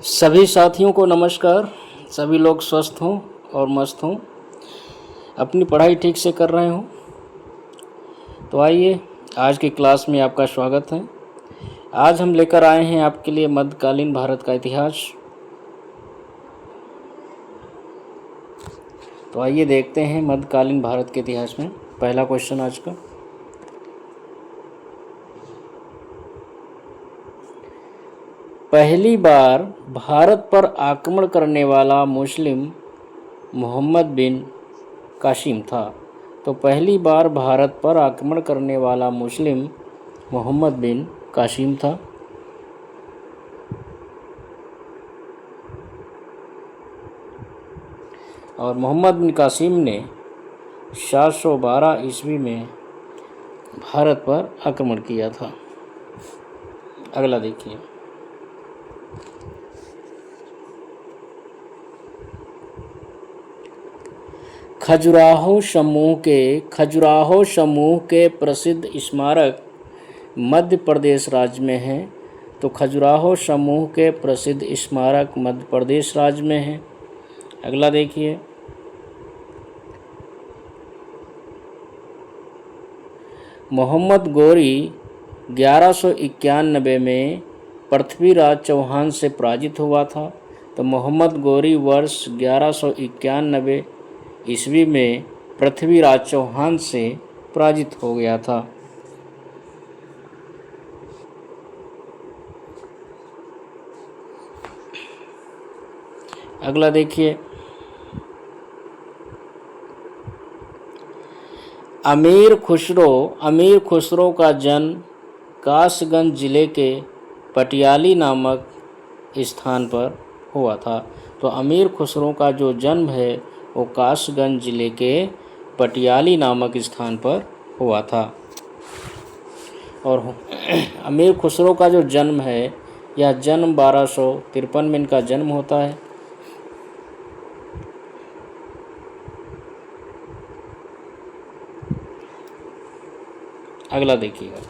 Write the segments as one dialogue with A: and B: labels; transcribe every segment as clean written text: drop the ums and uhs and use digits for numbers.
A: सभी साथियों को नमस्कार। सभी लोग स्वस्थ हों और मस्त हों, अपनी पढ़ाई ठीक से कर रहे हों। तो आइए, आज की क्लास में आपका स्वागत है। आज हम लेकर आए हैं आपके लिए मध्यकालीन भारत का इतिहास। तो आइए देखते हैं मध्यकालीन भारत के इतिहास में पहला क्वेश्चन आज का। पहली बार भारत पर आक्रमण करने वाला मुस्लिम मोहम्मद बिन कासिम था। तो पहली बार भारत पर आक्रमण करने वाला मुस्लिम मोहम्मद बिन कासिम था। और मोहम्मद बिन कासिम ने 712 ईस्वी में भारत पर आक्रमण किया था। अगला देखिए, खजुराहो समूह के प्रसिद्ध स्मारक मध्य प्रदेश राज्य में हैं। तो खजुराहो समूह के प्रसिद्ध स्मारक मध्य प्रदेश राज्य में हैं। अगला देखिए, मोहम्मद गोरी 1191 में पृथ्वीराज चौहान से पराजित हुआ था। तो मोहम्मद गोरी वर्ष 1191 ईस्वी में पृथ्वीराज चौहान से पराजित हो गया था। अगला देखिए, अमीर खुसरो का जन्म कासगंज जिले के पटियाली नामक स्थान पर हुआ था। तो अमीर खुसरो का जो जन्म है वो कासगंज जिले के पटियाली नामक स्थान पर हुआ था। और अमीर खुसरो का जो जन्म है, यह जन्म 1253 में इनका जन्म होता है। अगला देखिएगा,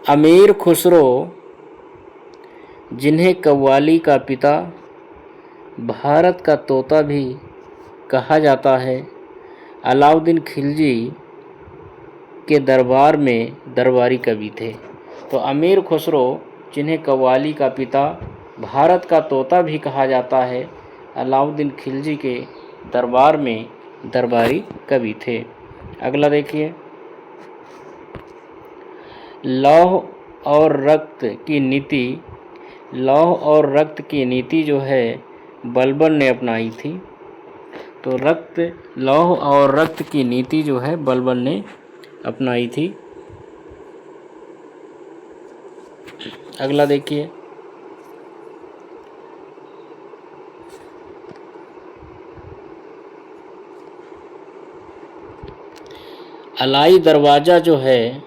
A: अमीर खुसरो, जिन्हें कव्वाली का पिता, भारत का तोता भी कहा जाता है, अलाउद्दीन खिलजी के दरबार में दरबारी कवि थे। तो अमीर खुसरो, जिन्हें कव्वाली का पिता, भारत का तोता भी कहा जाता है, अलाउद्दीन खिलजी के दरबार में दरबारी कवि थे। अगला देखिए, लौह और रक्त की नीति जो है बलबन ने अपनाई थी। तो लौह और रक्त की नीति जो है बलबन ने अपनाई थी। अगला देखिए, अलाई दरवाज़ा जो है,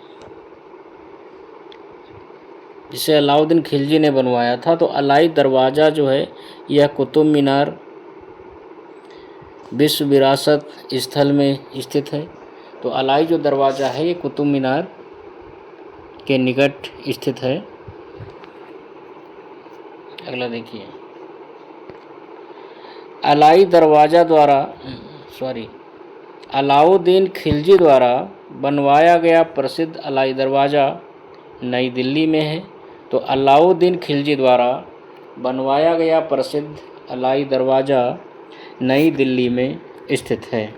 A: जिसे अलाउद्दीन खिलजी ने बनवाया था, तो अलाई दरवाज़ा जो है यह कुतुब मीनार विश्व विरासत स्थल में स्थित है। तो अलाई जो दरवाज़ा है ये कुतुब मीनार के निकट स्थित है। अगला देखिए, अलाउद्दीन खिलजी द्वारा बनवाया गया प्रसिद्ध अलाई दरवाज़ा नई दिल्ली में है। तो अलाउद्दीन खिलजी द्वारा बनवाया गया प्रसिद्ध अलाई दरवाज़ा नई दिल्ली में स्थित है।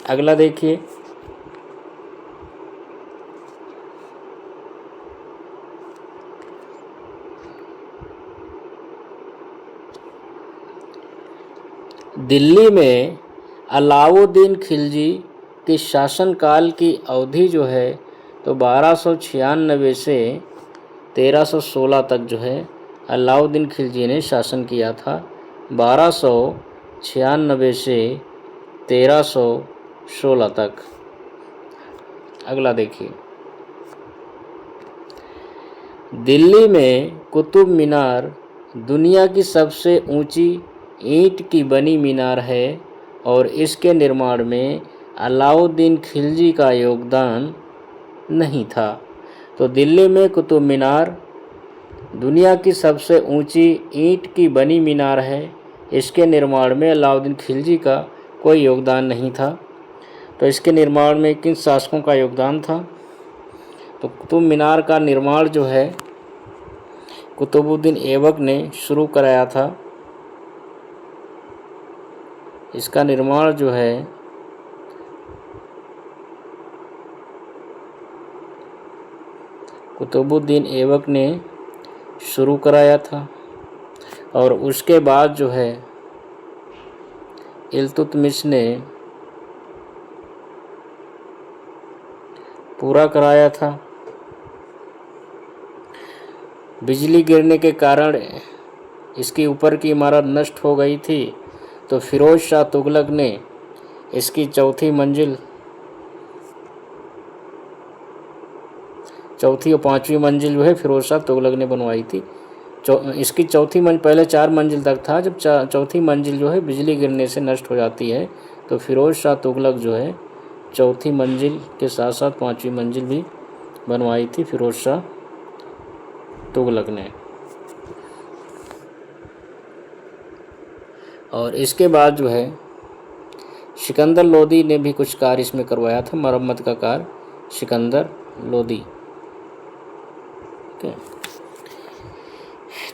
A: अगला देखिए, दिल्ली में अलाउद्दीन खिलजी के शासनकाल की अवधि जो है तो 1296 से 1316 तक जो है अलाउद्दीन खिलजी ने शासन किया था। 1296 से 1316 तक। अगला देखिए, दिल्ली में कुतुब मीनार दुनिया की सबसे ऊंची ईंट की बनी मीनार है और इसके निर्माण में अलाउद्दीन खिलजी का योगदान नहीं था। तो दिल्ली में कुतुब मीनार दुनिया की सबसे ऊंची ईंट की बनी मीनार है। इसके निर्माण में अलाउद्दीन खिलजी का कोई योगदान नहीं था। तो इसके निर्माण में किन शासकों का योगदान था? तो कुतुब मीनार का निर्माण जो है कुतुबुद्दीन ऐबक ने शुरू कराया था। इसका निर्माण जो है कुतुबुद्दीन ऐबक ने शुरू कराया था और उसके बाद जो है इल्तुतमिश ने पूरा कराया था। बिजली गिरने के कारण इसकी ऊपर की इमारत नष्ट हो गई थी, तो फिरोज शाह तुगलक ने इसकी चौथी और पांचवी मंजिल जो है फिरोज शाह तुगलक ने बनवाई थी। इसकी चौथी मंजिल, पहले 4 मंजिल तक था, जब चौथी मंजिल जो है बिजली गिरने से नष्ट हो जाती है, तो फिरोज शाह तुगलक जो है चौथी मंजिल के साथ साथ 5वीं मंजिल भी बनवाई थी फिरोज शाह तुगलक ने। और इसके बाद जो है सिकंदर लोदी ने भी कुछ कार्य इसमें करवाया था, मरम्मत का कार्य सिकंदर लोदी।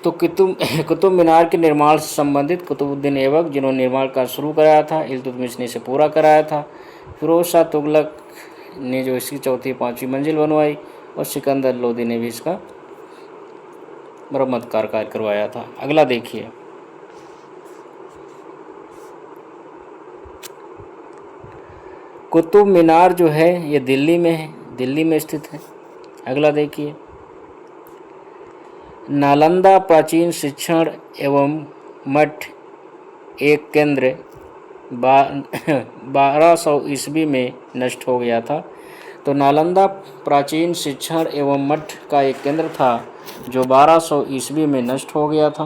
A: तो कुतुब मीनार के निर्माण से संबंधित कुतुबुद्दीन ऐबक, जिन्होंने निर्माण कार्य शुरू कराया था, इल्तुतमिश ने इसे पूरा कराया था, फिरोज शाह तुगलक ने जो इसकी चौथी 5वीं मंजिल बनवाई, और सिकंदर लोदी ने भी इसका मरम्मत कार्य करवाया था। अगला देखिए, कुतुब मीनार जो है ये दिल्ली में है, दिल्ली में स्थित है। अगला देखिए, नालंदा प्राचीन शिक्षण एवं मठ एक केंद्र 1200 ईस्वी में नष्ट हो गया था। तो नालंदा प्राचीन शिक्षण एवं मठ का एक केंद्र था जो 1200 ईस्वी में नष्ट हो गया था।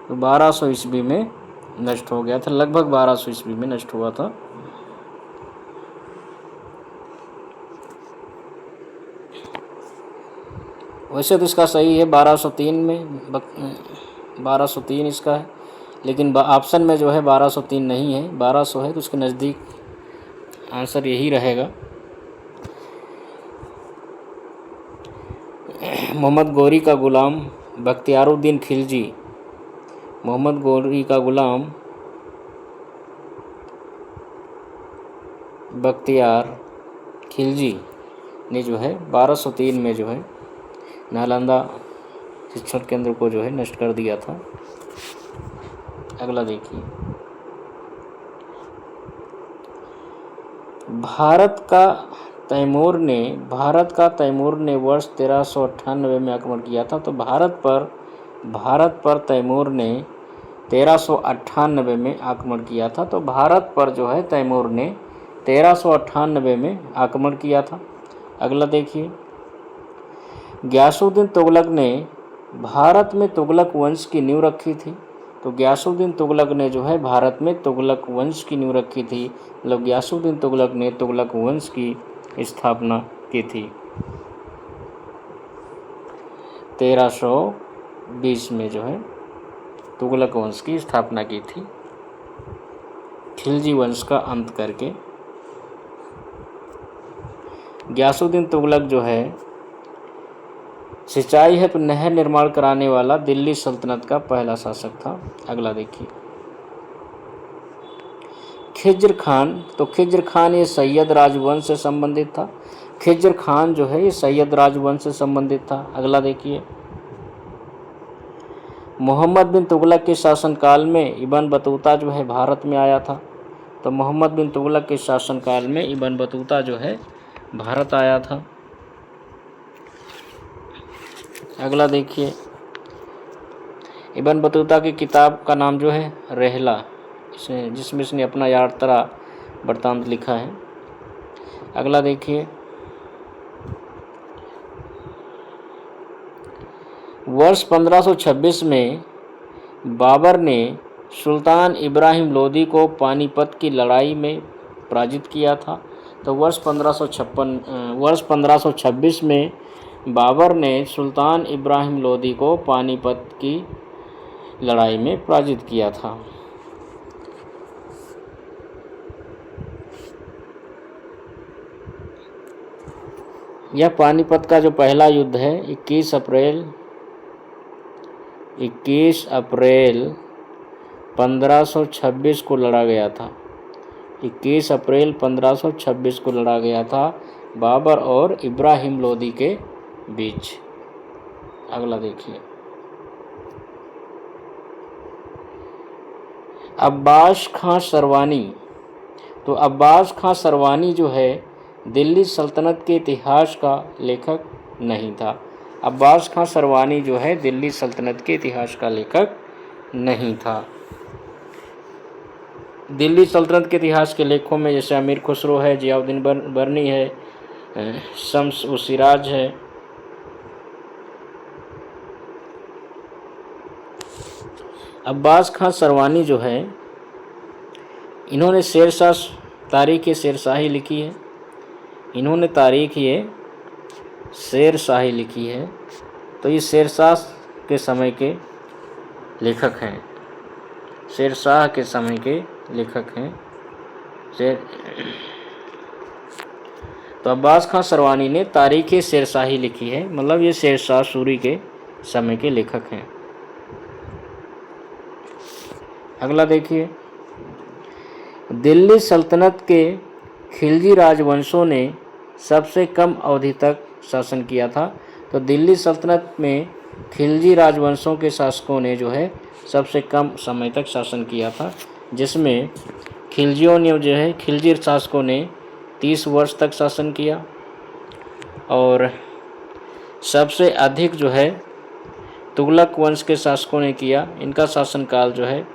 A: तो 1200 ईस्वी में नष्ट हो गया था, लगभग 1200 ईस्वी में नष्ट हुआ था। वैसे तो इसका सही है 1203 में, 1203 इसका है, लेकिन ऑप्शन में जो है 1203 नहीं है, 1200 है, तो उसके नज़दीक आंसर यही रहेगा। मोहम्मद गोरी का गुलाम बख्तियारुद्दीन खिलजी, मोहम्मद गोरी का गुलाम बख्तियार खिलजी ने जो है 1203 में जो है नालंदा शिक्षण केंद्र को जो है नष्ट कर दिया था। अगला देखिए, भारत का तैमूर ने वर्ष 1398 में आक्रमण किया था। तो भारत पर तैमूर ने 1398 में आक्रमण किया था। तो भारत पर जो है तैमूर ने 1398 में आक्रमण किया था। अगला देखिए, गियासुद्दीन तुगलक ने भारत में तुगलक वंश की नींव रखी थी। तो गियासुद्दीन तुगलक ने जो है भारत में तुगलक वंश की नींव रखी थी, मतलब गियासुद्दीन तुगलक ने तुगलक वंश की स्थापना की थी 1320 में जो है तुगलक वंश की स्थापना की थी, खिलजी वंश का अंत करके। गियासुद्दीन तुगलक जो है सिंचाई हेतु नहर निर्माण कराने वाला दिल्ली सल्तनत का पहला शासक था। अगला देखिए, खिज्र खान। तो खिज्र खान ये सैयद राजवंश से संबंधित था। खिज्र खान जो है ये सैयद राजवंश से संबंधित था। अगला देखिए, मोहम्मद बिन तुगलक के शासनकाल में इब्न बतूता जो है भारत में आया था। तो मोहम्मद बिन तुगलक के शासनकाल में इब्न बतूता जो है भारत आया था। अगला देखिए, इब्न बतूता की किताब का नाम जो है रहला, जिसमें इसने अपना यात्रा वृत्तांत लिखा है। अगला देखिए, वर्ष 1526 में बाबर ने सुल्तान इब्राहिम लोदी को पानीपत की लड़ाई में पराजित किया था? तो वर्ष 1526 में बाबर ने सुल्तान इब्राहिम लोदी को पानीपत की लड़ाई में पराजित किया था। यह पानीपत का जो पहला युद्ध है 21 अप्रैल 1526 को लड़ा गया था। 21 अप्रैल 1526 को लड़ा गया था बाबर और इब्राहिम लोदी के बीच। अगला देखिए, अब्बास खां सरवानी। तो अब्बास खां सरवानी जो है दिल्ली सल्तनत के इतिहास का लेखक नहीं था। अब्बास खां सरवानी जो है दिल्ली सल्तनत के इतिहास का लेखक नहीं था। दिल्ली सल्तनत के इतिहास के लेखों में जैसे अमीर खुसरो है, जियाउद्दीन बर्नी है, शम्स उ सिराज है। अब्बास खां सरवानी जो है इन्होंने तारीख़ शेरशाही लिखी है। इन्होंने तारीख़ शेरशाही लिखी है। तो ये शेरशाह के समय के लेखक हैं। शेरशाह के समय के लेखक हैं। तो अब्बास खां सरवानी ने तारीख़ शेरशाही लिखी है, मतलब ये शेरशाह सूरी के समय के लेखक हैं। अगला देखिए, दिल्ली सल्तनत के खिलजी राजवंशों ने सबसे कम अवधि तक शासन किया था। तो दिल्ली सल्तनत में खिलजी राजवंशों के शासकों ने जो है सबसे कम समय तक शासन किया था, जिसमें खिलजी शासकों ने 30 वर्ष तक शासन किया और सबसे अधिक जो है तुगलक वंश के शासकों ने किया। इनका शासनकाल जो है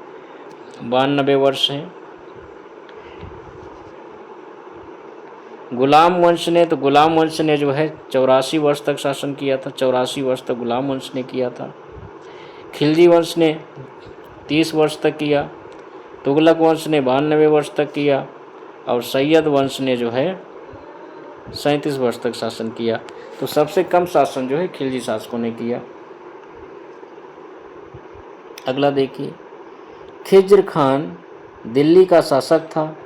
A: 92 वर्ष है। गुलाम वंश ने जो है 84 वर्ष तक शासन किया था। 84 वर्ष तक गुलाम वंश ने किया था। खिलजी वंश ने 30 वर्ष तक किया। तुगलक वंश ने 92 वर्ष तक किया और सैयद वंश ने जो है 37 वर्ष तक शासन किया। तो सबसे कम शासन जो है खिलजी शासकों ने किया। अगला देखिए, खिज्र खान दिल्ली का शासक था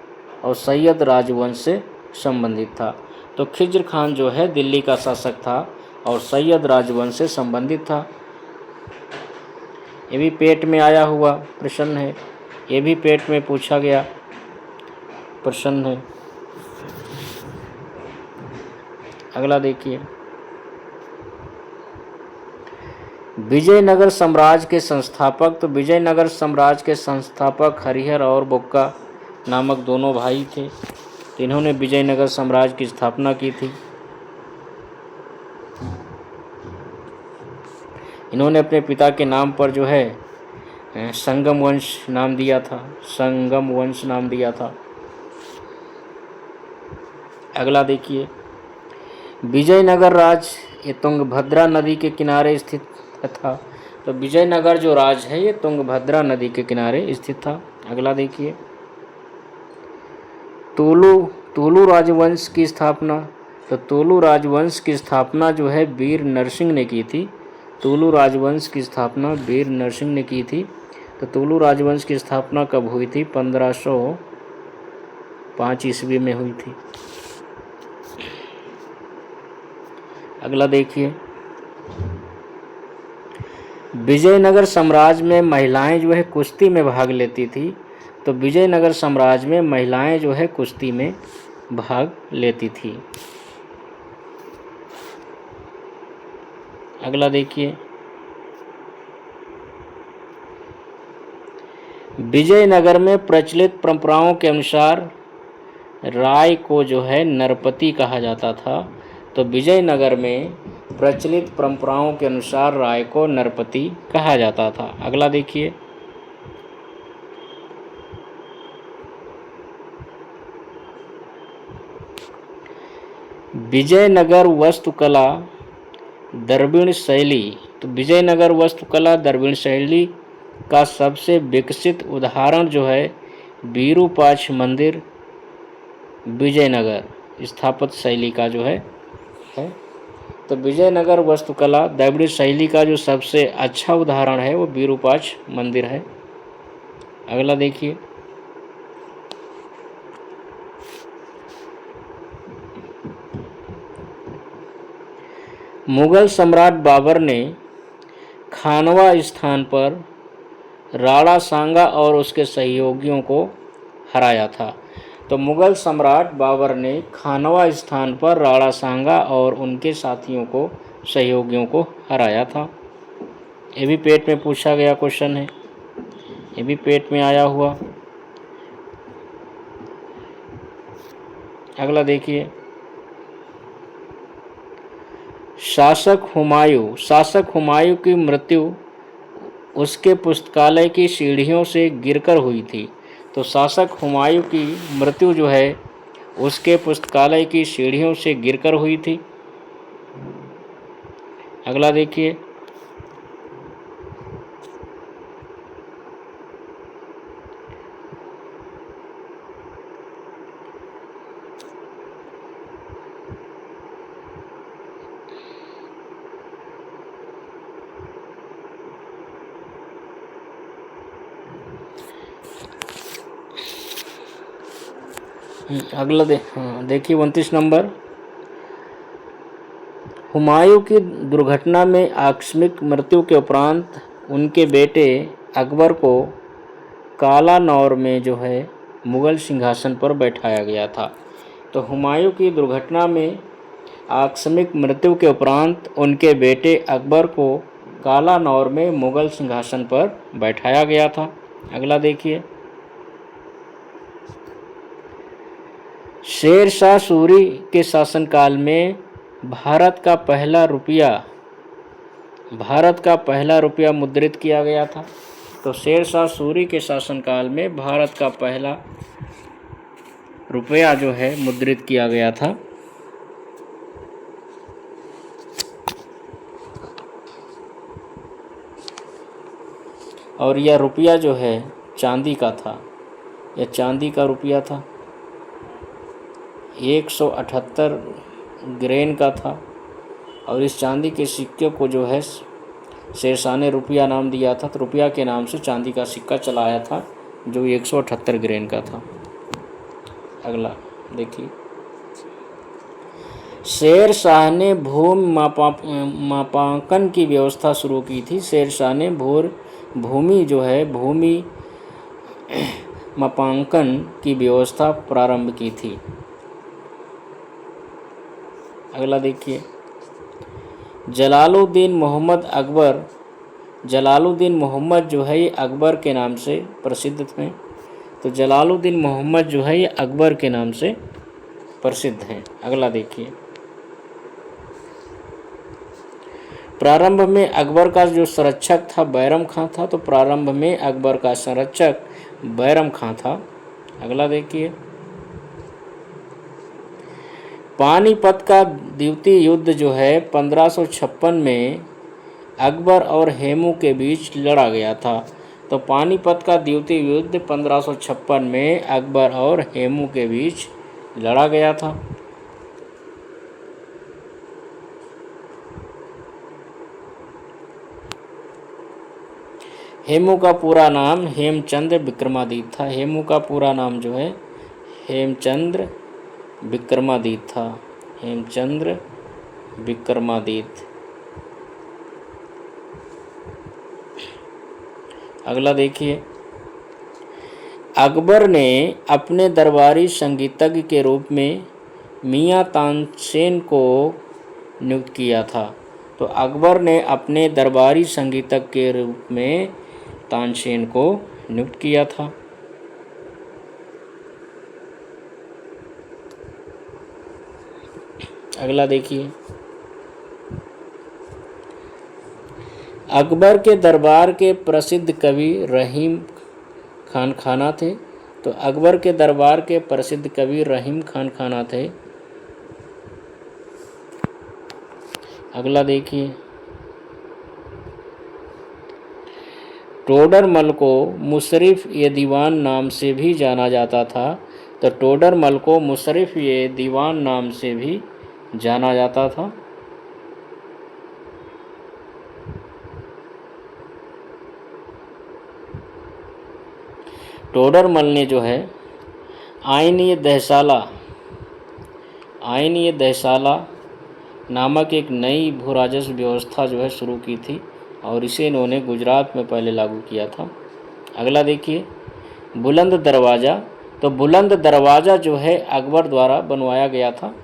A: और सैयद राजवंश से संबंधित था। तो खिज्र खान जो है दिल्ली का शासक था और सैयद राजवंश से संबंधित था। ये भी पेट में आया हुआ प्रश्न है। ये भी पेट में पूछा गया प्रश्न है। अगला देखिए, विजयनगर साम्राज्य के संस्थापक। तो विजयनगर साम्राज्य के संस्थापक हरिहर और बुक्का नामक दोनों भाई थे। तो इन्होंने विजयनगर साम्राज्य की स्थापना की थी। इन्होंने अपने पिता के नाम पर जो है संगम वंश नाम दिया था। अगला देखिए, विजयनगर राज्य ये तुंगभद्रा नदी के किनारे स्थित था। तो विजयनगर जो राज्य है ये तुंगभद्रा नदी के किनारे स्थित था। अगला देखिए, तोलू राजवंश की स्थापना। तो तोलू राजवंश की स्थापना जो है वीर नरसिंह ने की थी। तोलू राजवंश की स्थापना वीर नरसिंह ने की थी। तो तोलू राजवंश की स्थापना कब हुई थी? 1505 ईस्वी में हुई थी। अगला देखिए, विजयनगर साम्राज्य में महिलाएं जो है कुश्ती में भाग लेती थी। तो विजयनगर साम्राज्य में महिलाएं जो है कुश्ती में भाग लेती थी। अगला देखिए, विजयनगर में प्रचलित परंपराओं के अनुसार राय को जो है नरपति कहा जाता था। तो विजयनगर में प्रचलित परंपराओं के अनुसार राय को नरपति कहा जाता था। अगला देखिए, विजयनगर वास्तुकला द्रविड़ शैली। तो विजयनगर वास्तुकला द्रविड़ शैली का सबसे विकसित उदाहरण जो है विरूपाक्ष मंदिर विजयनगर स्थापत्य शैली का जो है। तो विजयनगर वास्तुकला द्रविड़ शैली का जो सबसे अच्छा उदाहरण है वो विरूपाक्ष मंदिर है। अगला देखिए, मुगल सम्राट बाबर ने खानवा स्थान पर राणा सांगा और उसके सहयोगियों को हराया था। तो मुगल सम्राट बाबर ने खानवा स्थान पर राणा सांगा और उनके साथियों को सहयोगियों को हराया था। ये भी पेट में पूछा गया क्वेश्चन है, ये भी पेट में आया हुआ। अगला देखिए, शासक हुमायूं की मृत्यु उसके पुस्तकालय की सीढ़ियों से गिरकर हुई थी। तो शासक हुमायूं की मृत्यु जो है उसके पुस्तकालय की सीढ़ियों से गिरकर हुई थी। अगला देखिए, अगला देखिए 29 नंबर, हुमायूं की दुर्घटना में आकस्मिक मृत्यु के उपरांत उनके बेटे अकबर को कालानौर में जो है मुगल सिंहासन पर बैठाया गया था। तो हुमायूं की दुर्घटना में आकस्मिक मृत्यु के उपरांत उनके बेटे अकबर को कालानौर में मुगल सिंहासन पर बैठाया गया था। अगला देखिए, शेर शाह सूरी के शासनकाल में भारत का पहला रुपया मुद्रित किया गया था। तो शेर शाह सूरी के शासनकाल में भारत का पहला रुपया जो है मुद्रित किया गया था। और यह रुपया जो है चांदी का था, यह चांदी का रुपया था, 178 ग्रेन का था। और इस चांदी के सिक्के को जो है शेरशाह ने रुपया नाम दिया था। तो रुपया के नाम से चांदी का सिक्का चलाया था जो 178 ग्रेन का था। अगला देखिए, शेर शाह ने भूमि मापांकन की व्यवस्था शुरू की थी। शेर शाह ने भूमि मापांकन की व्यवस्था प्रारंभ की थी। अगला देखिए, जलालुद्दीन मोहम्मद जो है ये अकबर के नाम से प्रसिद्ध थे। तो जलालुद्दीन मोहम्मद जो है ये अकबर के नाम से प्रसिद्ध हैं। अगला देखिए, प्रारंभ में अकबर का जो संरक्षक था बैरम खां था। तो प्रारंभ में अकबर का संरक्षक बैरम खां था। अगला देखिए, पानीपत का द्वितीय युद्ध जो है 1556 में अकबर और हेमू के बीच लड़ा गया था। तो पानीपत का द्वितीय युद्ध 1556 में अकबर और हेमू के बीच लड़ा गया था। हेमू का पूरा नाम हेमचंद्र विक्रमादित्य था। हेमू का पूरा नाम जो है हेमचंद्र विक्रमादित्य था। हेमचंद्र विक्रमादित्य। अगला देखिए, अकबर ने अपने दरबारी संगीतज्ञ के रूप में मियां तानसेन को नियुक्त किया था। तो अकबर ने अपने दरबारी संगीतज्ञ के रूप में तानसेन को नियुक्त किया था। अगला देखिए, अकबर के दरबार के प्रसिद्ध कवि रहीम खान खाना थे। तो अकबर के दरबार के प्रसिद्ध कवि रहीम खान खाना थे। अगला देखिए, टोडरमल को मुशर्रफ ए दीवान नाम से भी जाना जाता था। तो टोडरमल को मुशर्रफ ए दीवान नाम से भी जाना जाता था। टोडरमल ने जो है आईन-ए दहसाला नामक एक नई भू राजस्व व्यवस्था जो है शुरू की थी और इसे इन्होंने गुजरात में पहले लागू किया था। अगला देखिए बुलंद दरवाज़ा। तो बुलंद दरवाज़ा जो है अकबर द्वारा बनवाया गया था।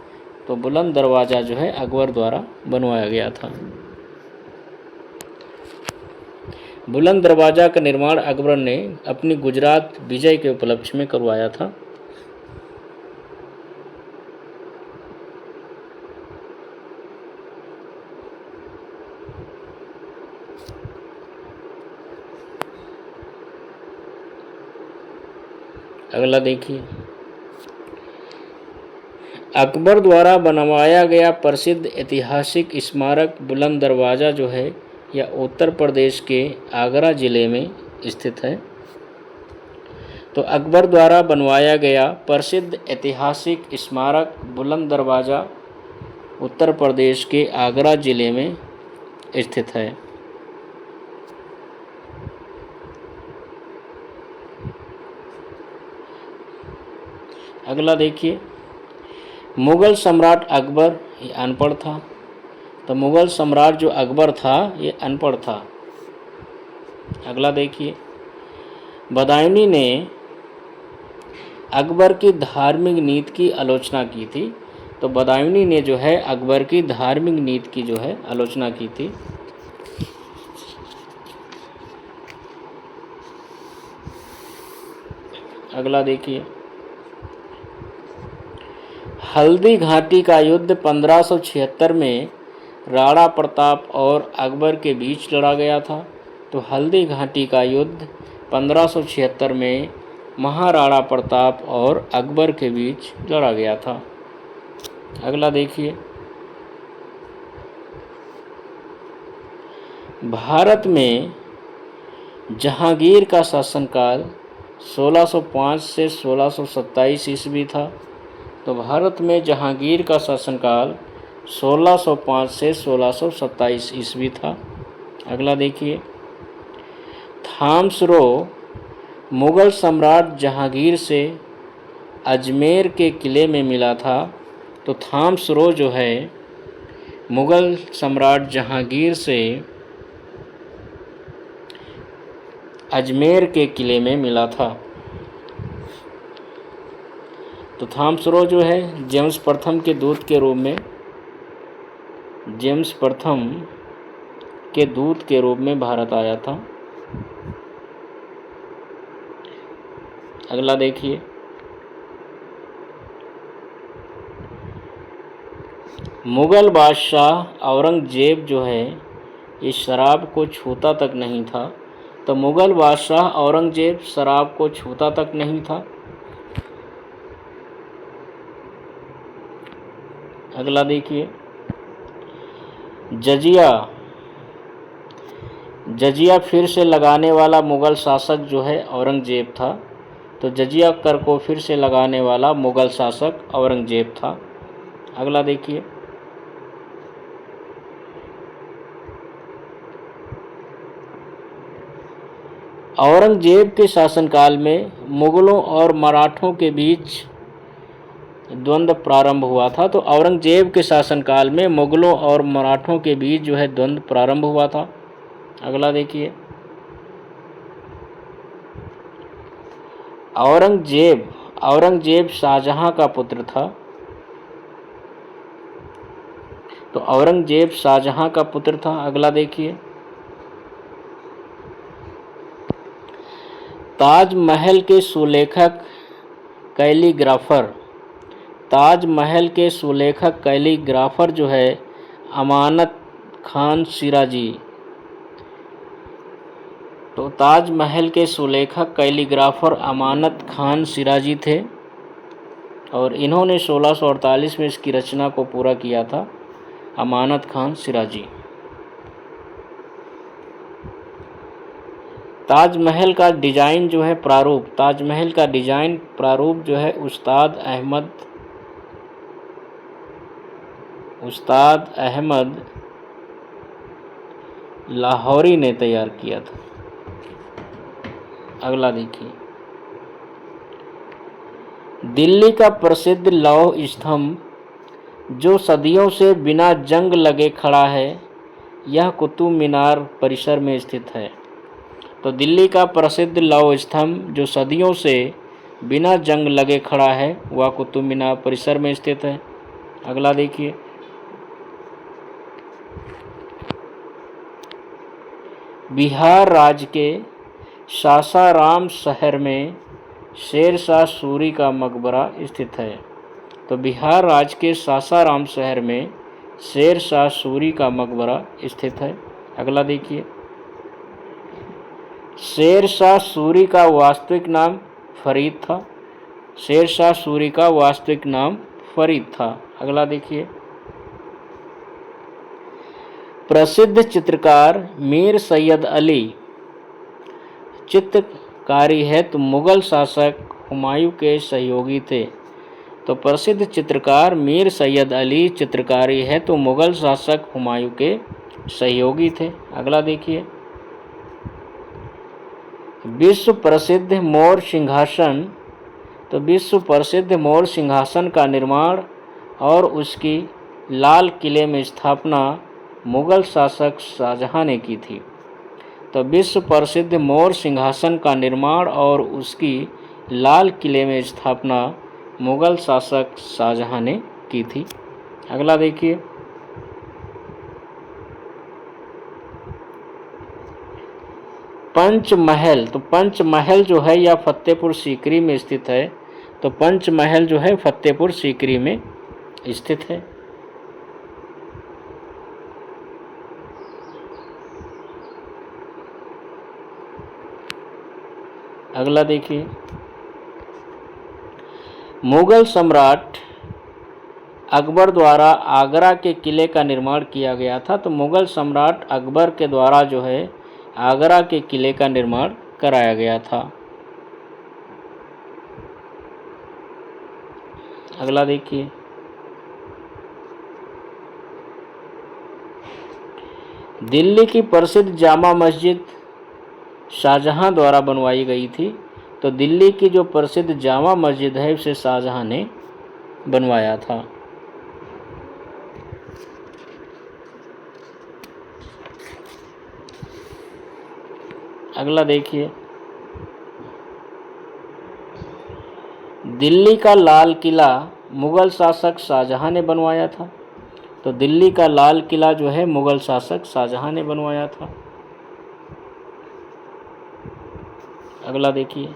A: तो बुलंद दरवाज़ा जो है अकबर द्वारा बनवाया गया था। बुलंद दरवाज़ा का निर्माण अकबर ने अपनी गुजरात विजय के उपलक्ष्य में करवाया था। अगला देखिए अकबर द्वारा बनवाया गया प्रसिद्ध ऐतिहासिक स्मारक बुलंद दरवाज़ा जो है यह उत्तर प्रदेश के आगरा ज़िले में स्थित है। तो अकबर द्वारा बनवाया गया प्रसिद्ध ऐतिहासिक स्मारक बुलंद दरवाज़ा उत्तर प्रदेश के आगरा ज़िले में स्थित है। अगला देखिए मुग़ल सम्राट अकबर ये अनपढ़ था। तो मुग़ल सम्राट जो अकबर था ये अनपढ़ था। अगला देखिए बदायूंनी ने अकबर की धार्मिक नीति की आलोचना की थी। तो बदायूंनी ने जो है अकबर की धार्मिक नीति की जो है आलोचना की थी। अगला देखिए हल्दी घाटी का युद्ध 1576 में राणा प्रताप और अकबर के बीच लड़ा गया था। तो हल्दी घाटी का युद्ध 1576 में महाराणा प्रताप और अकबर के बीच लड़ा गया था। अगला देखिए भारत में जहांगीर का शासनकाल 1605 से 1627 ईस्वी था। तो भारत में जहांगीर का शासनकाल 1605 से 1627 ईस्वी था। अगला देखिए थाम्स रो मुग़ल सम्राट जहांगीर से अजमेर के किले में मिला था। तो थाम्स रो जो है मुग़ल सम्राट जहांगीर से अजमेर के किले में मिला था। तो थाम्स रो जो है जेम्स प्रथम के दूत के रूप में भारत आया था। अगला देखिए मुग़ल बादशाह औरंगजेब जो है इस शराब को छूता तक नहीं था। तो मुग़ल बादशाह औरंगजेब शराब को छूता तक नहीं था। अगला देखिए जजिया फिर से लगाने वाला मुग़ल शासक जो है औरंगजेब था। तो जजिया कर को फिर से लगाने वाला मुग़ल शासक औरंगजेब था। अगला देखिए औरंगजेब के शासनकाल में मुग़लों और मराठों के बीच द्वंद्व प्रारंभ हुआ था। तो औरंगजेब के शासनकाल में मुग़लों और मराठों के बीच जो है द्वंद्व प्रारंभ हुआ था। अगला देखिए औरंगजेब शाहजहां का पुत्र था। तो औरंगजेब शाहजहां का पुत्र था। अगला देखिए ताजमहल के सुलेखक कैलीग्राफर जो है अमानत खान सिराजी। तो ताजमहल के सुलेखक कैलीग्राफर अमानत खान सिराजी थे और इन्होंने 1648 में इसकी रचना को पूरा किया था। अमानत खान सिराजी। ताजमहल का डिज़ाइन जो है प्रारूप, ताजमहल का डिज़ाइन प्रारूप जो है उस्ताद अहमद लाहौरी ने तैयार किया था। अगला देखिए, दिल्ली का प्रसिद्ध लौह स्तंभ जो सदियों से बिना जंग लगे खड़ा है, यह कुतुब मीनार परिसर में स्थित है। तो दिल्ली का प्रसिद्ध लौह स्तंभ जो सदियों से बिना जंग लगे खड़ा है, वह कुतुब मीनार परिसर में स्थित है। अगला देखिए, बिहार राज्य के सासाराम शहर में शेरशाह सूरी का मकबरा स्थित है। तो बिहार राज्य के सासाराम शहर में शेरशाह सूरी का मकबरा स्थित है। अगला देखिए, शेरशाह सूरी का वास्तविक नाम फरीद था। शेरशाह सूरी का वास्तविक नाम फरीद था। अगला देखिए, प्रसिद्ध चित्रकार मीर सैयद अली चित्रकारी हेतु मुगल शासक हुमायूं के सहयोगी थे। तो प्रसिद्ध चित्रकार मीर सैयद अली चित्रकारी हेतु मुगल शासक हुमायूं के सहयोगी थे। अगला देखिए, विश्व प्रसिद्ध मोर सिंहासन। तो विश्व प्रसिद्ध मोर सिंहासन का निर्माण और उसकी लाल किले में स्थापना मुगल शासक शाहजहां ने की थी। तो विश्व प्रसिद्ध मोर सिंहासन का निर्माण और उसकी लाल किले में स्थापना मुगल शासक शाहजहां ने की थी। अगला देखिए, पंचमहल। तो पंचमहल जो है यह फतेहपुर सीकरी में स्थित है। तो पंचमहल जो है फतेहपुर सीकरी में स्थित है। अगला देखिए, मुगल सम्राट अकबर द्वारा आगरा के किले का निर्माण किया गया था। तो मुगल सम्राट अकबर के द्वारा जो है आगरा के किले का निर्माण कराया गया था। अगला देखिए, दिल्ली की प्रसिद्ध जामा मस्जिद शाहजहां द्वारा बनवाई गई थी। तो दिल्ली की जो प्रसिद्ध जामा मस्जिद है उसे शाहजहां ने बनवाया था। अगला देखिए, दिल्ली का लाल किला मुगल शासक शाहजहां ने बनवाया था। तो दिल्ली का लाल किला जो है मुगल शासक शाहजहां ने बनवाया था। अगला देखिए,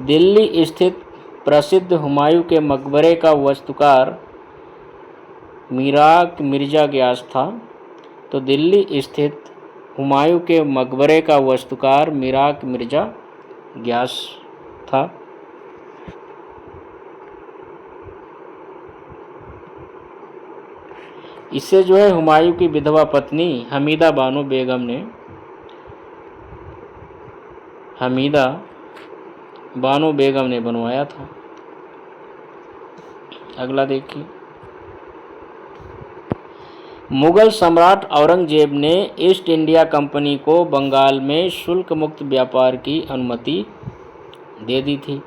A: दिल्ली स्थित प्रसिद्ध हुमायूं के मकबरे का वास्तुकार मीराक मिर्जा ग्यास था। तो दिल्ली स्थित हुमायूं के मकबरे का वास्तुकार मीराक मिर्जा ग्यास था। इसे जो है हुमायूं की विधवा पत्नी हमीदा बानो बेगम ने बनवाया था। अगला देखिए, मुगल सम्राट औरंगजेब ने ईस्ट इंडिया कंपनी को बंगाल में शुल्क मुक्त व्यापार की अनुमति दे दी थी।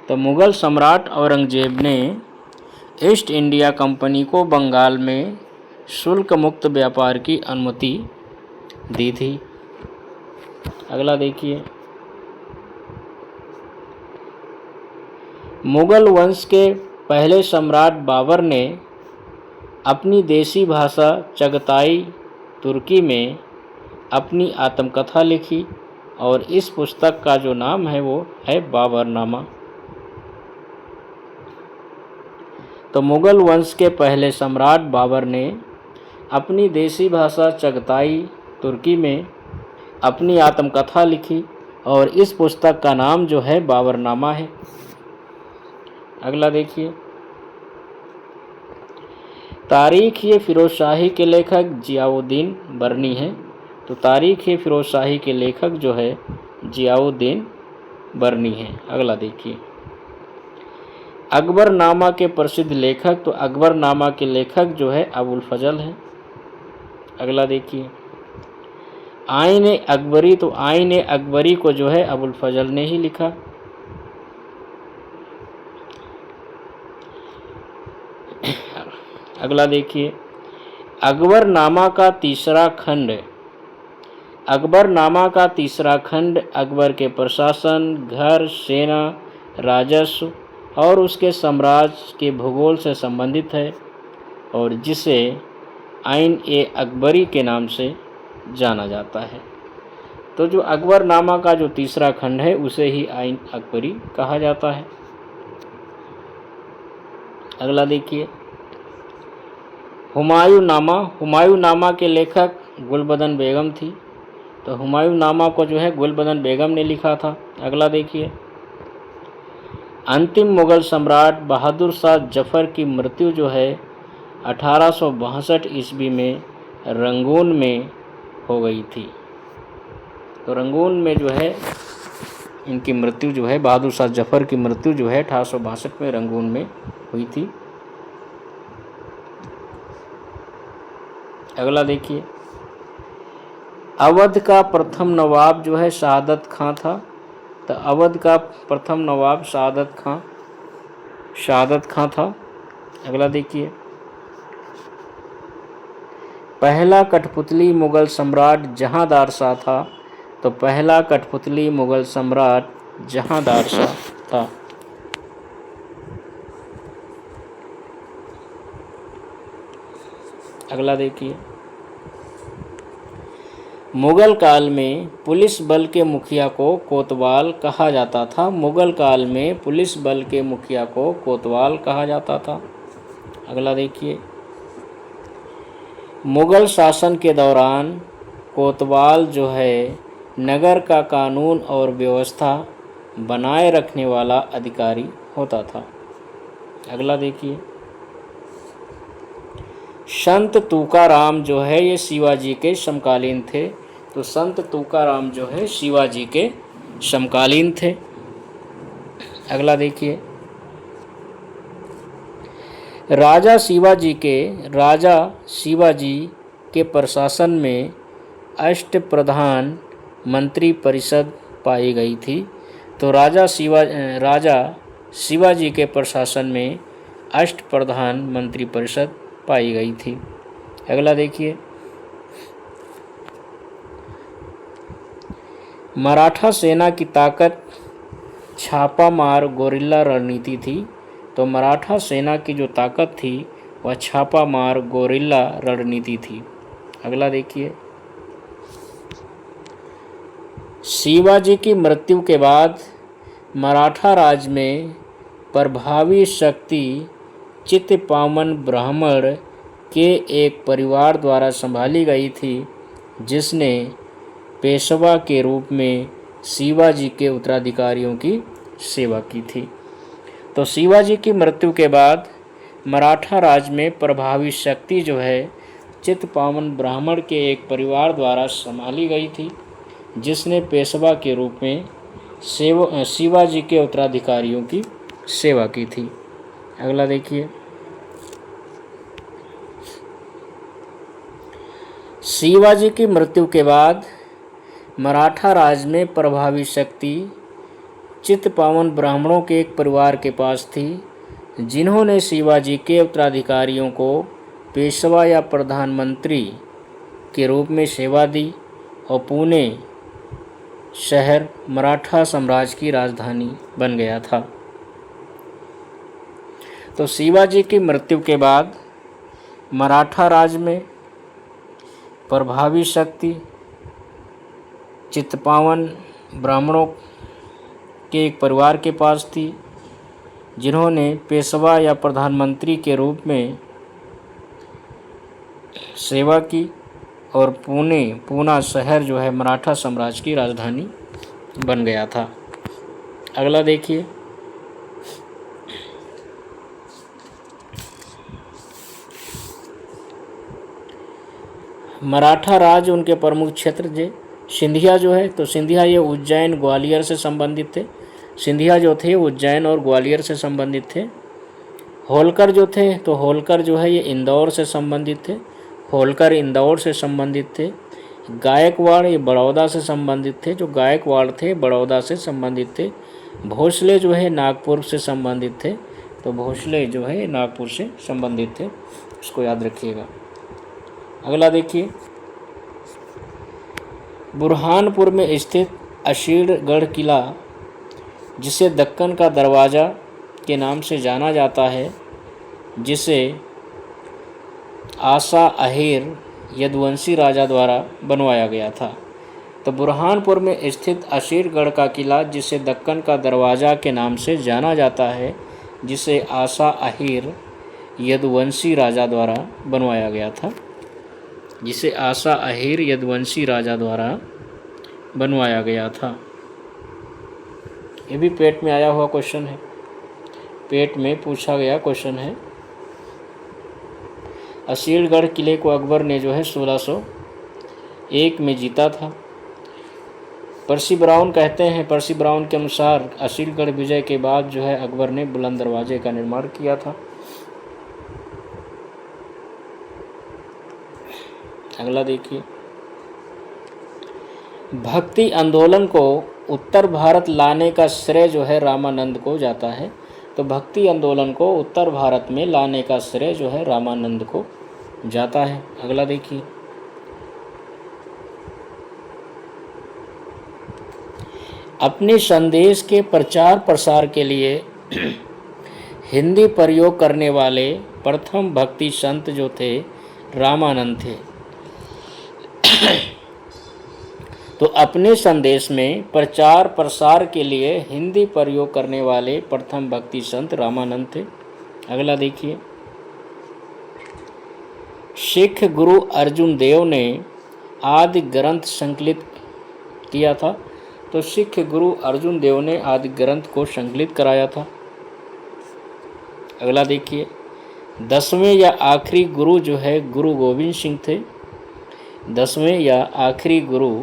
A: तो मुगल सम्राट औरंगजेब ने ईस्ट इंडिया कंपनी को बंगाल में शुल्क मुक्त व्यापार की अनुमति दी थी। अगला देखिए, मुगल वंश के पहले सम्राट बाबर ने अपनी देसी भाषा चगताई तुर्की में अपनी आत्मकथा लिखी और इस पुस्तक का जो नाम है वो है बाबरनामा। तो मुगल वंश के पहले सम्राट बाबर ने अपनी देसी भाषा चगताई तुर्की में अपनी आत्मकथा लिखी और इस पुस्तक का नाम जो है बाबरनामा है। अगला देखिए, तारीख ये फिरोज शाही के लेखक जियाउद्दीन बरनी हैं तो तारीख़ फिरोज़ शाही के लेखक जो है जियाउद्दीन बरनी हैं। अगला देखिए, अकबरनामा के प्रसिद्ध लेखक, तो अकबरनामा के लेखक जो है अबुल फजल हैं। अगला देखिए, आईन अकबरी, तो आईन अकबरी को जो है अबुल फजल ने ही लिखा। अगला देखिए, अकबरनामा का तीसरा खंड, अकबरनामा का तीसरा खंड अकबर के प्रशासन, घर, सेना, राजस्व और उसके साम्राज्य के भूगोल से संबंधित है और जिसे आइन ए अकबरी के नाम से जाना जाता है। तो जो अकबरनामा का जो तीसरा खंड है उसे ही आइन अकबरी कहा जाता है। अगला देखिए, हुमायूंनामा, हुमायूंनामा के लेखक गुलबदन बेगम थी, तो हुमायूंनामा को जो है गुलबदन बेगम ने लिखा था। अगला देखिए, अंतिम मुग़ल सम्राट बहादुर शाह जफ़र की मृत्यु जो है 1862 ईस्वी में रंगून में हो गई थी। तो रंगून में जो है इनकी मृत्यु जो है, बहादुर शाह जफ़र की मृत्यु जो है 1862 में रंगून में हुई थी। अगला देखिए, अवध का प्रथम नवाब जो है शहादत खां था, तो अवध का प्रथम नवाब शहादत खां था। अगला देखिए, पहला कठपुतली मुग़ल सम्राट जहांदार शाह था, तो पहला कठपुतली मुग़ल सम्राट जहांदार शाह था। अगला देखिए, मुग़ल काल में पुलिस बल के मुखिया को कोतवाल कहा जाता था। मुग़ल काल में पुलिस बल के मुखिया को कोतवाल कहा जाता था। अगला देखिए, मुग़ल शासन के दौरान कोतवाल जो है नगर का कानून और व्यवस्था बनाए रखने वाला अधिकारी होता था। अगला देखिए, संत तुकाराम जो है ये शिवाजी के समकालीन थे, तो संत तुकाराम जो है शिवाजी के समकालीन थे। अगला देखिए, राजा शिवाजी के प्रशासन में अष्टप्रधान मंत्री परिषद पाई गई थी, तो राजा शिवाजी के प्रशासन में अष्टप्रधान मंत्री परिषद पाई गई थी। अगला देखिए, मराठा सेना की ताकत छापामार गोरिल्ला रणनीति थी, तो मराठा सेना की जो ताकत थी वह छापामार गोरिल्ला रणनीति थी। अगला देखिए, शिवाजी की मृत्यु के बाद मराठा राज में प्रभावी शक्ति चित्तपावन ब्राह्मण के एक परिवार द्वारा संभाली गई थी, जिसने पेशवा के रूप में शिवाजी के उत्तराधिकारियों की सेवा की थी। तो शिवाजी की मृत्यु के बाद मराठा राज में प्रभावी शक्ति जो है चित्तपावन ब्राह्मण के एक परिवार द्वारा संभाली गई थी, जिसने पेशवा के रूप में शिवाजी के उत्तराधिकारियों की सेवा की थी। अगला देखिए, शिवाजी की मृत्यु के बाद मराठा राज में प्रभावी शक्ति चित्तपावन ब्राह्मणों के एक परिवार के पास थी, जिन्होंने शिवाजी के उत्तराधिकारियों को पेशवा या प्रधानमंत्री के रूप में सेवा दी और पुणे शहर मराठा साम्राज्य की राजधानी बन गया था। तो शिवाजी की मृत्यु के बाद मराठा राज में प्रभावी शक्ति चित्तपावन ब्राह्मणों के एक परिवार के पास थी, जिन्होंने पेशवा या प्रधानमंत्री के रूप में सेवा की और पूना शहर जो है मराठा साम्राज्य की राजधानी बन गया था। अगला देखिए, मराठा राज उनके प्रमुख क्षेत्र थे। सिंधिया जो है, तो सिंधिया ये उज्जैन ग्वालियर से संबंधित थे। सिंधिया जो थे उज्जैन और ग्वालियर से संबंधित थे। होलकर जो थे, तो होलकर जो है ये इंदौर से संबंधित थे। होलकर इंदौर से संबंधित थे। गायकवाड़ ये बड़ौदा से संबंधित थे। जो गायकवाड़ थे बड़ौदा से संबंधित थे। भोसले जो है नागपुर से संबंधित थे। तो भोसले जो है नागपुर से संबंधित थे, इसको याद रखिएगा। अगला देखिए, बुरहानपुर में स्थित अशीरगढ़ किला, जिसे दक्कन का दरवाज़ा के नाम से जाना जाता है, जिसे आसा अहीर यदुवंशी राजा द्वारा बनवाया गया था। तो बुरहानपुर में स्थित अशीरगढ़ का किला, जिसे दक्कन का दरवाज़ा के नाम से जाना जाता है, जिसे आसा अहीर यदुवंशी राजा द्वारा बनवाया गया था, जिसे आसा अहीर यदुवंशी राजा द्वारा बनवाया गया था। ये भी पेट में आया हुआ क्वेश्चन है, पेट में पूछा गया क्वेश्चन है। असीलगढ़ किले को अकबर ने जो है 1601 में जीता था। पर्सी ब्राउन कहते हैं, पर्सी ब्राउन के अनुसार असीलगढ़ विजय के बाद जो है अकबर ने बुलंद दरवाजे का निर्माण किया था। अगला देखिए, भक्ति आंदोलन को उत्तर भारत लाने का श्रेय जो है रामानंद को जाता है। तो भक्ति आंदोलन को उत्तर भारत में लाने का श्रेय जो है रामानंद को जाता है। अगला देखिए, अपने संदेश के प्रचार प्रसार के लिए हिंदी प्रयोग करने वाले प्रथम भक्ति संत जो थे रामानंद थे। तो अपने संदेश में प्रचार प्रसार के लिए हिंदी प्रयोग करने वाले प्रथम भक्ति संत रामानंद थे। अगला देखिए, सिख गुरु अर्जुन देव ने आदि ग्रंथ संकलित किया था। तो सिख गुरु अर्जुन देव ने आदि ग्रंथ को संकलित कराया था। अगला देखिए, 10वें या आखिरी गुरु जो है गुरु गोविंद सिंह थे। 10वें या आखिरी गुरु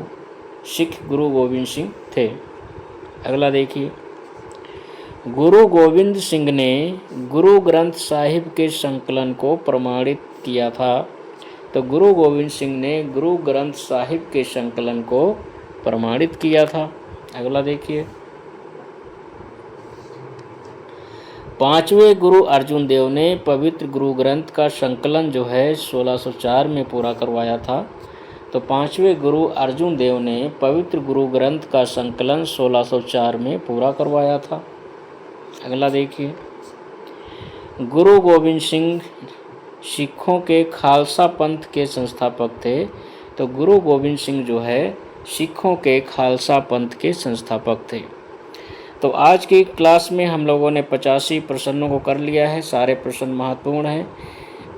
A: सिख गुरु गोविंद सिंह थे। अगला देखिए, गुरु गोविंद सिंह ने गुरु ग्रंथ साहिब के संकलन को प्रमाणित किया था। तो गुरु गोविंद सिंह ने गुरु ग्रंथ साहिब के संकलन को प्रमाणित किया था। अगला देखिए, 5वें गुरु अर्जुन देव ने पवित्र गुरु ग्रंथ का संकलन जो है 1604 में पूरा करवाया था। तो 5वें गुरु अर्जुन देव ने पवित्र गुरु ग्रंथ का संकलन 1604 में पूरा करवाया था। अगला देखिए, गुरु गोविंद सिंह सिखों के खालसा पंथ के संस्थापक थे। तो गुरु गोविंद सिंह जो है सिखों के खालसा पंथ के संस्थापक थे। तो आज की क्लास में हम लोगों ने 85 प्रश्नों को कर लिया है। सारे प्रश्न महत्वपूर्ण हैं,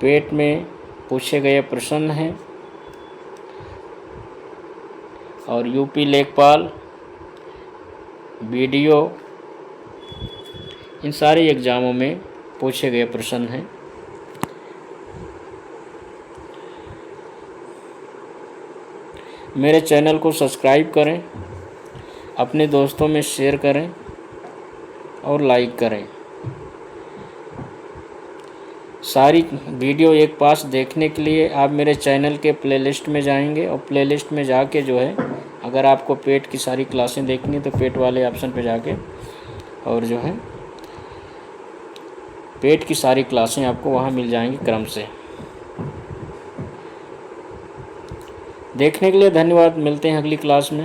A: पेट में पूछे गए प्रश्न हैं और यूपी लेखपाल, वीडियो, इन सारे एग्ज़ामों में पूछे गए प्रश्न हैं। मेरे चैनल को सब्सक्राइब करें, अपने दोस्तों में शेयर करें और लाइक करें। सारी वीडियो एक पास देखने के लिए आप मेरे चैनल के प्लेलिस्ट में जाएंगे और प्लेलिस्ट में जाके जो है अगर आपको पेट की सारी क्लासें देखनी है तो पेट वाले ऑप्शन पे जाके और जो है पेट की सारी क्लासें आपको वहाँ मिल जाएंगी क्रम से। देखने के लिए धन्यवाद। मिलते हैं अगली क्लास में।